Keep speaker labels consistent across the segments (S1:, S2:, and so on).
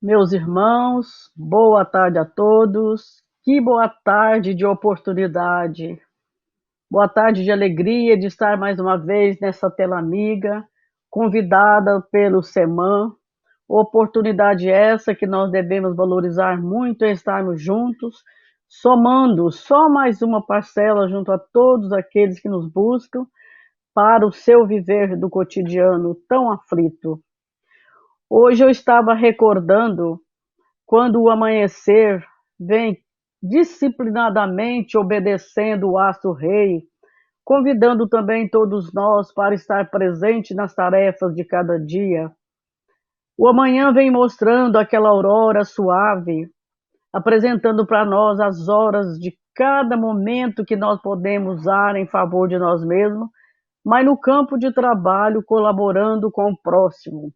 S1: Meus irmãos, boa tarde a todos. Que boa tarde de oportunidade. Boa tarde de alegria de estar mais uma vez nessa tela amiga, convidada pelo SEMAN. Oportunidade essa que nós devemos valorizar muito em estarmos juntos, somando só mais uma parcela junto a todos aqueles que nos buscam para o seu viver do cotidiano tão aflito. Hoje eu estava recordando quando o amanhecer vem disciplinadamente obedecendo o astro-rei, convidando também todos nós para estar presente nas tarefas de cada dia. O amanhã vem mostrando aquela aurora suave, apresentando para nós as horas de cada momento que nós podemos usar em favor de nós mesmos, mas no campo de trabalho colaborando com o próximo.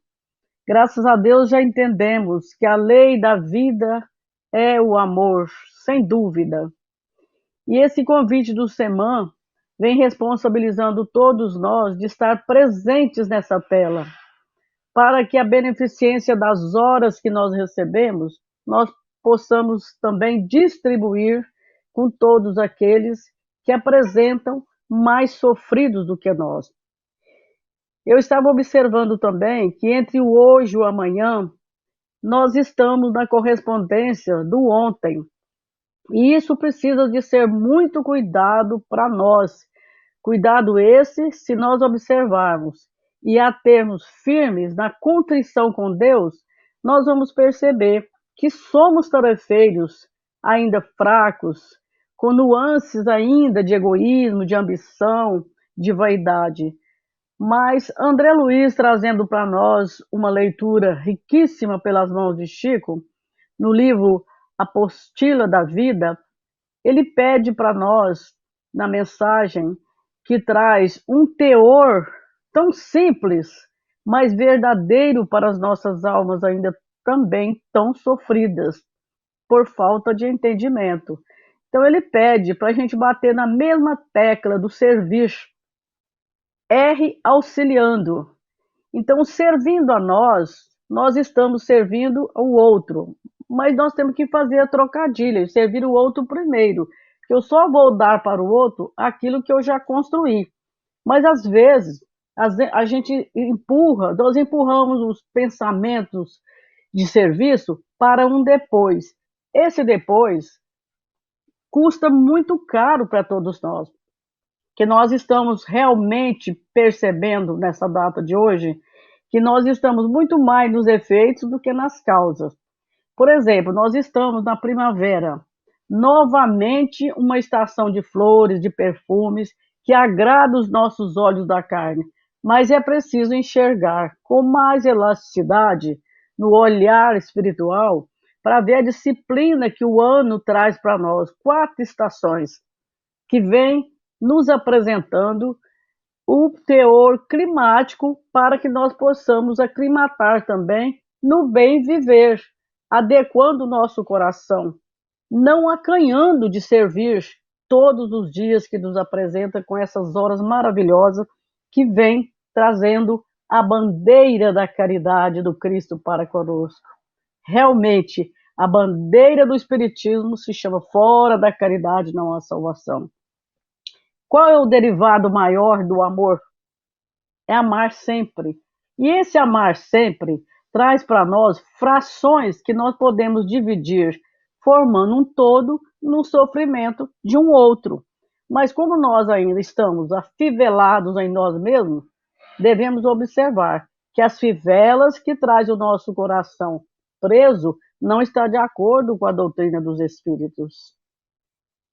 S1: Graças a Deus já entendemos que a lei da vida é o amor, sem dúvida. E esse convite do SEMAN vem responsabilizando todos nós de estar presentes nessa tela, para que a beneficência das horas que nós recebemos, nós possamos também distribuir com todos aqueles que apresentam mais sofridos do que nós. Eu estava observando também que entre o hoje e o amanhã, nós estamos na correspondência do ontem. E isso precisa de ser muito cuidado para nós. Cuidado esse, se nós observarmos e a termos firmes na contrição com Deus, nós vamos perceber que somos tarefeiros, ainda fracos, com nuances ainda de egoísmo, de ambição, de vaidade. Mas André Luiz trazendo para nós uma leitura riquíssima pelas mãos de Chico, no livro Apostila da Vida, ele pede para nós, na mensagem, que traz um teor tão simples, mas verdadeiro para as nossas almas ainda também tão sofridas, por falta de entendimento. Então ele pede para a gente bater na mesma tecla do servir, R auxiliando. Então, servindo a nós, nós estamos servindo o outro. Mas nós temos que fazer a trocadilha, servir o outro primeiro. Porque eu só vou dar para o outro aquilo que eu já construí. Mas às vezes a gente empurra, nós empurramos os pensamentos de serviço para um depois. Esse depois custa muito caro para todos nós, que nós estamos realmente percebendo nessa data de hoje que nós estamos muito mais nos efeitos do que nas causas. Por exemplo, nós estamos na primavera, novamente uma estação de flores, de perfumes, que agrada os nossos olhos da carne, mas é preciso enxergar com mais elasticidade no olhar espiritual para ver a disciplina que o ano traz para nós. 4 estações que vem nos apresentando o teor climático para que nós possamos aclimatar também no bem viver, adequando o nosso coração, não acanhando de servir todos os dias que nos apresenta com essas horas maravilhosas que vem trazendo a bandeira da caridade do Cristo para conosco. Realmente, a bandeira do Espiritismo se chama fora da caridade não há salvação. Qual é o derivado maior do amor? É amar sempre. E esse amar sempre traz para nós frações que nós podemos dividir, formando um todo no sofrimento de um outro. Mas como nós ainda estamos afivelados em nós mesmos, devemos observar que as fivelas que traz o nosso coração preso não está de acordo com a doutrina dos espíritos.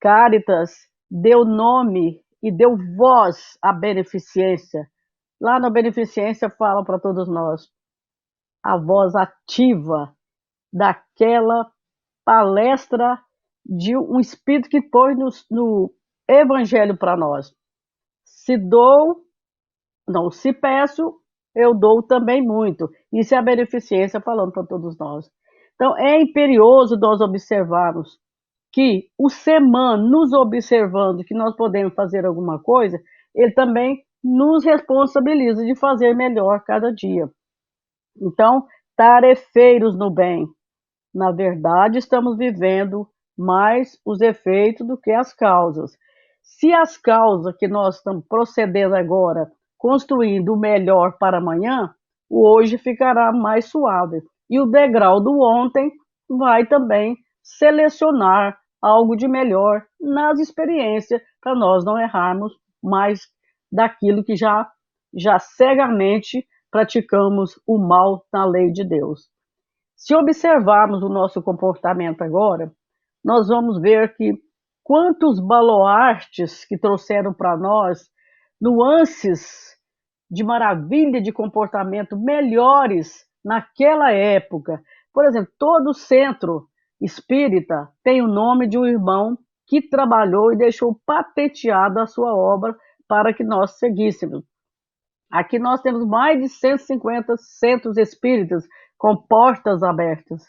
S1: Caritas deu nome e deu voz à beneficência. Lá na beneficência falam para todos nós a voz ativa daquela palestra de um espírito que põe no evangelho para nós. Se dou, não, se peço, eu dou também muito. Isso é a beneficência falando para todos nós. Então, é imperioso nós observarmos que o SEMAN, nos observando que nós podemos fazer alguma coisa, ele também nos responsabiliza de fazer melhor cada dia. Então, tarefeiros no bem, Na verdade, estamos vivendo mais os efeitos do que as causas. Se as causas que nós estamos procedendo agora, construindo o melhor para amanhã, o hoje ficará mais suave. E o degrau do ontem vai também selecionar algo de melhor nas experiências para nós não errarmos mais daquilo que já cegamente praticamos o mal na lei de Deus. Se observarmos o nosso comportamento agora, nós vamos ver que quantos baluartes que trouxeram para nós nuances de maravilha de comportamento melhores naquela época. Por exemplo, todo centro espírita tem o nome de um irmão que trabalhou e deixou patenteada a sua obra para que nós seguíssemos. Aqui nós temos mais de 150 centros espíritas com portas abertas,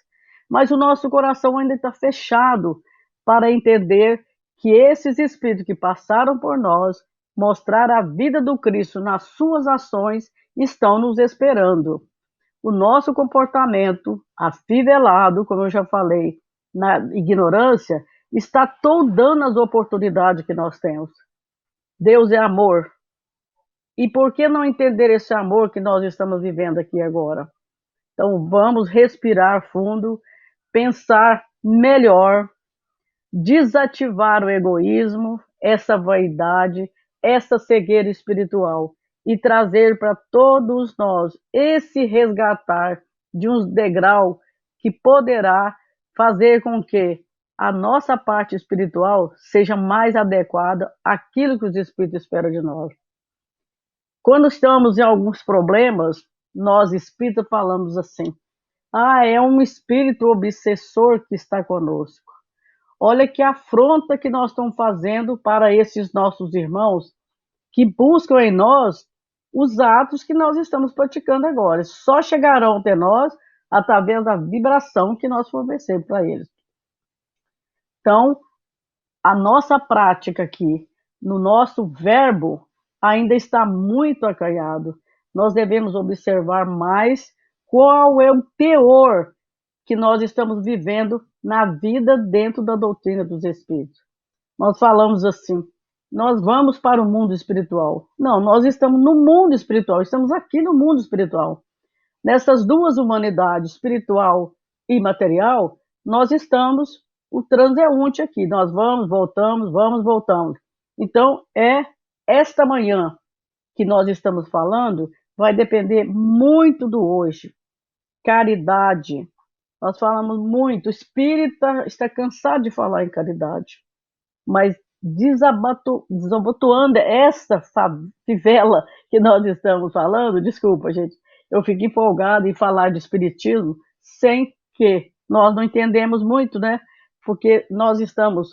S1: mas o nosso coração ainda está fechado para entender que esses espíritos que passaram por nós, mostrar a vida do Cristo nas suas ações, estão nos esperando. O nosso comportamento afivelado, como eu já falei, na ignorância, está toldando as oportunidades que nós temos. Deus é amor. E por que não entender esse amor que nós estamos vivendo aqui agora? Então vamos respirar fundo, pensar melhor, desativar o egoísmo, essa vaidade, essa cegueira espiritual e trazer para todos nós esse resgatar de um degrau que poderá fazer com que a nossa parte espiritual seja mais adequada àquilo que os espíritos esperam de nós. Quando estamos em alguns problemas, nós espíritas falamos assim: ah, é um espírito obsessor que está conosco. Olha que afronta que nós estamos fazendo para esses nossos irmãos que buscam em nós os atos que nós estamos praticando agora. Só chegarão até nós através da vibração que nós fornecemos para eles. Então, a nossa prática aqui, no nosso verbo, ainda está muito acanhado. Nós devemos observar mais qual é o teor que nós estamos vivendo na vida dentro da doutrina dos Espíritos. Nós falamos assim: nós vamos para o mundo espiritual. Não, nós estamos no mundo espiritual, estamos aqui no mundo espiritual. Nessas duas humanidades, espiritual e material, nós estamos o transeunte aqui. Nós vamos, voltamos. Então, é esta manhã que nós estamos falando, vai depender muito do hoje. Caridade. Nós falamos muito, o espírita está cansado de falar em caridade, mas desabotoando essa fivela que nós estamos falando, desculpa, gente, eu fico empolgado em falar de espiritismo sem que nós não entendemos muito, né? Porque nós estamos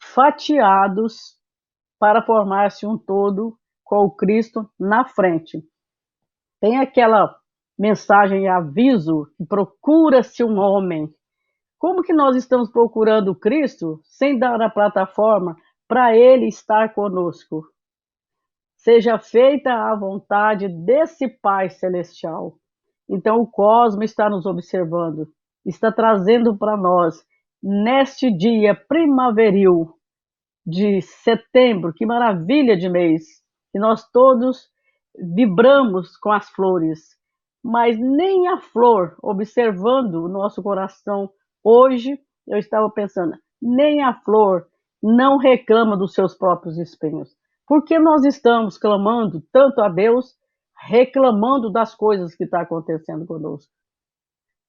S1: fatiados para formar-se um todo com o Cristo na frente. Tem aquela mensagem, aviso, que procura-se um homem. Como que nós estamos procurando Cristo sem dar a plataforma para Ele estar conosco? Seja feita a vontade desse Pai Celestial. Então o cosmos está nos observando, está trazendo para nós, neste dia primaveril de setembro, que maravilha de mês, que nós todos vibramos com as flores, mas nem a flor, observando o nosso coração hoje, eu estava pensando, nem a flor não reclama dos seus próprios espinhos. Por que nós estamos clamando tanto a Deus, reclamando das coisas que estão acontecendo conosco?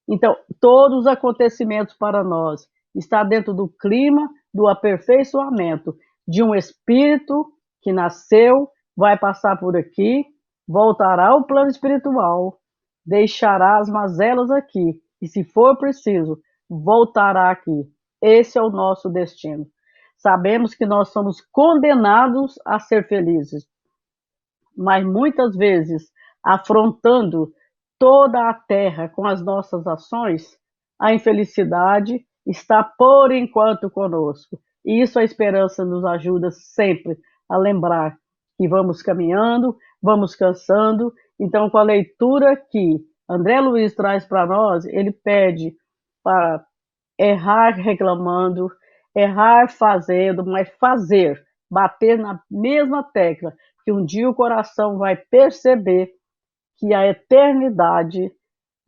S1: Então, todos os acontecimentos para nós está dentro do clima do aperfeiçoamento de um espírito que nasceu, vai passar por aqui, voltará ao plano espiritual, deixará as mazelas aqui e, se for preciso, voltará aqui. Esse é o nosso destino. Sabemos que nós somos condenados a ser felizes, mas muitas vezes, afrontando toda a terra com as nossas ações, a infelicidade está por enquanto conosco. E isso a esperança nos ajuda sempre a lembrar que vamos caminhando, vamos cansando. Então, com a leitura que André Luiz traz para nós, ele pede para errar reclamando, errar fazendo, mas fazer, bater na mesma tecla, que um dia o coração vai perceber que a eternidade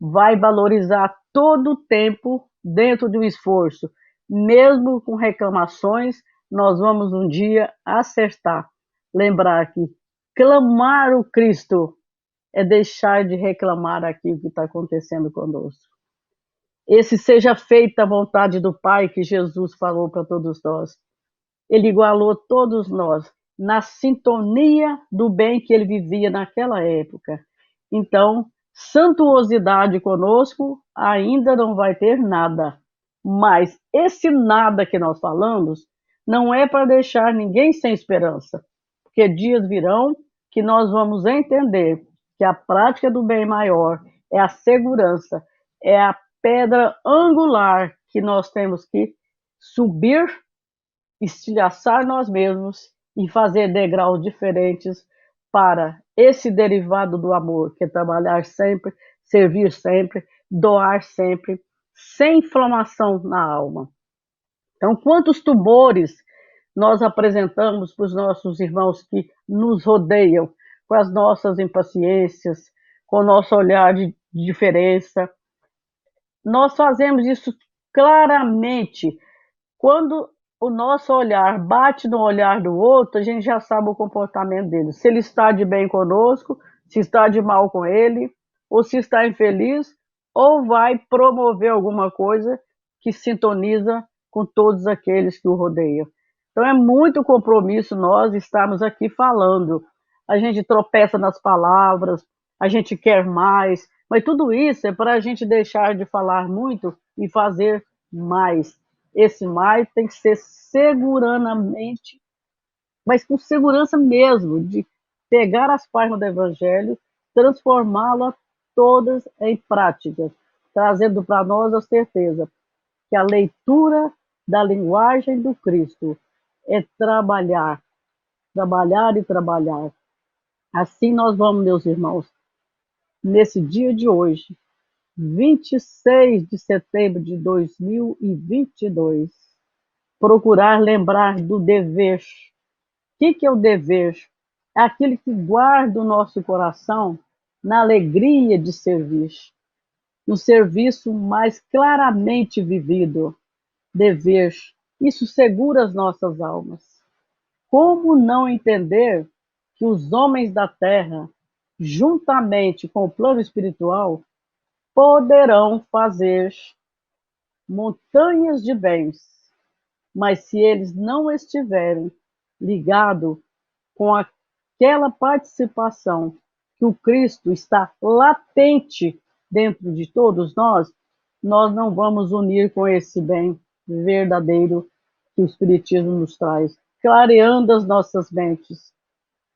S1: vai valorizar todo o tempo dentro de um esforço. Mesmo com reclamações, nós vamos um dia acertar. Lembrar que clamar o Cristo é deixar de reclamar aquilo que está acontecendo conosco. Esse seja feita a vontade do Pai que Jesus falou para todos nós. Ele igualou todos nós na sintonia do bem que ele vivia naquela época. Então, santuosidade conosco ainda não vai ter nada. Mas esse nada que nós falamos não é para deixar ninguém sem esperança, porque dias virão que nós vamos entender que a prática do bem maior é a segurança, é a pedra angular que nós temos que subir, estilhaçar nós mesmos e fazer degraus diferentes para esse derivado do amor, que é trabalhar sempre, servir sempre, doar sempre, sem inflamação na alma. Então, quantos tumores nós apresentamos para os nossos irmãos que nos rodeiam, com as nossas impaciências, com o nosso olhar de diferença. Nós fazemos isso claramente. Quando o nosso olhar bate no olhar do outro, a gente já sabe o comportamento dele. Se ele está de bem conosco, se está de mal com ele, ou se está infeliz, ou vai promover alguma coisa que sintoniza com todos aqueles que o rodeiam. Então é muito compromisso nós estarmos aqui falando. A gente tropeça nas palavras, a gente quer mais, mas tudo isso é para a gente deixar de falar muito e fazer mais. Esse mais tem que ser seguranamente, mas com segurança mesmo, de pegar as páginas do Evangelho, transformá-las todas em práticas, trazendo para nós a certeza que a leitura da linguagem do Cristo é trabalhar, trabalhar e trabalhar. Assim nós vamos, meus irmãos, nesse dia de hoje, 26 de setembro de 2022, procurar lembrar do dever. O que é o dever? É aquele que guarda o nosso coração na alegria de servir, no serviço mais claramente vivido. Dever, isso segura as nossas almas. Como não entender que os homens da terra, juntamente com o plano espiritual, poderão fazer montanhas de bens, mas se eles não estiverem ligados com aquela participação que o Cristo está latente dentro de todos nós, nós não vamos unir com esse bem verdadeiro que o Espiritismo nos traz, clareando as nossas mentes.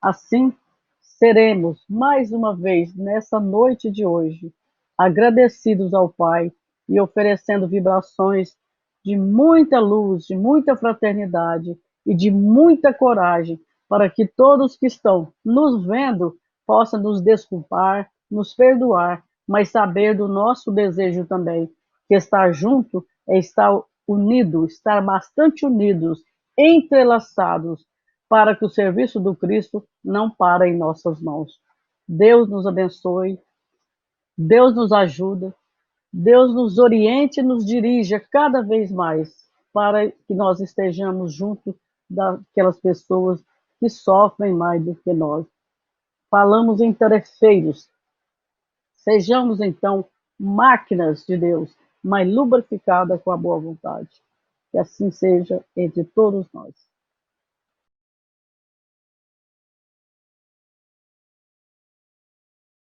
S1: Assim, seremos, mais uma vez, nessa noite de hoje, agradecidos ao Pai e oferecendo vibrações de muita luz, de muita fraternidade e de muita coragem, para que todos que estão nos vendo possam nos desculpar, nos perdoar, mas saber do nosso desejo também, que estar junto é estar unido, estar bastante unidos, entrelaçados, para que o serviço do Cristo não pare em nossas mãos. Deus nos abençoe, Deus nos ajuda, Deus nos oriente e nos dirija cada vez mais para que nós estejamos junto daquelas pessoas que sofrem mais do que nós. Falamos em terceiros, sejamos então máquinas de Deus, mas lubrificadas com a boa vontade. Que assim seja entre todos nós.